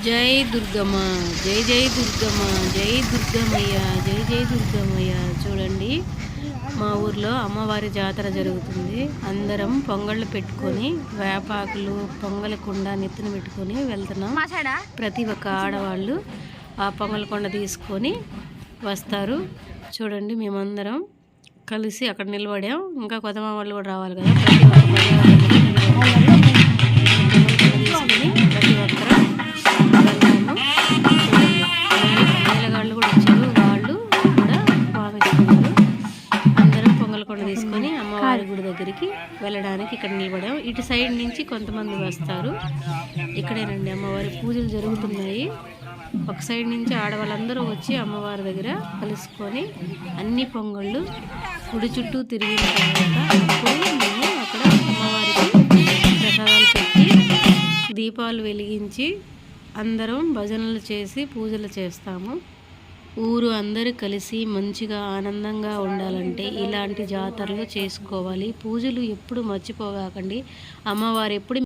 జై దుర్గమ్మ, జై జై దుర్గమ్మ, జై దుర్గమయ్య, జై జై దుర్గమయ్య. చూడండి, మా ఊర్లో అమ్మవారి జాతర జరుగుతుంది. అందరం పొంగళ్ళు పెట్టుకొని, వేపాకులు పొంగల కుండ నెత్తిన పెట్టుకొని వెళ్తున్నాం. ప్రతి ఒక్క ఆడవాళ్ళు ఆ పొంగల కొండ తీసుకొని వస్తారు. చూడండి, మేమందరం కలిసి అక్కడ నిలబడాం. ఇంకా కొత్త వాళ్ళు కూడా రావాలి కదా. ప్రతి ఒక్కరు నేలగాళ్ళు కూడా వచ్చారు. వాళ్ళు కూడా భావిస్తున్నారు. అందరం పొంగల్ కొండ తీసుకొని అమ్మవారి గుడి దగ్గరికి వెళ్ళడానికి ఇక్కడ నిలబడాం. ఇటు సైడ్ నుంచి కొంతమంది వస్తారు. ఇక్కడేనండి అమ్మవారి పూజలు జరుగుతున్నాయి. ఒక సైడ్ నుంచి ఆడవాళ్ళందరూ వచ్చి అమ్మవారి దగ్గర కలుసుకొని అన్ని పొంగళ్ళు గుడి చుట్టూ తిరిగిన తర్వాత అప్పుడు మేము అక్కడ అమ్మవారికి ప్రసాదాలు పెట్టి దీపాలు వెలిగించి అందరం భజనలు చేసి పూజలు చేస్తాము. ఊరు అందరూ కలిసి మంచిగా ఆనందంగా ఉండాలంటే ఇలాంటి జాతరలు చేసుకోవాలి. పూజలు ఎప్పుడు మర్చిపోగాకండి. అమ్మవారు ఎప్పుడు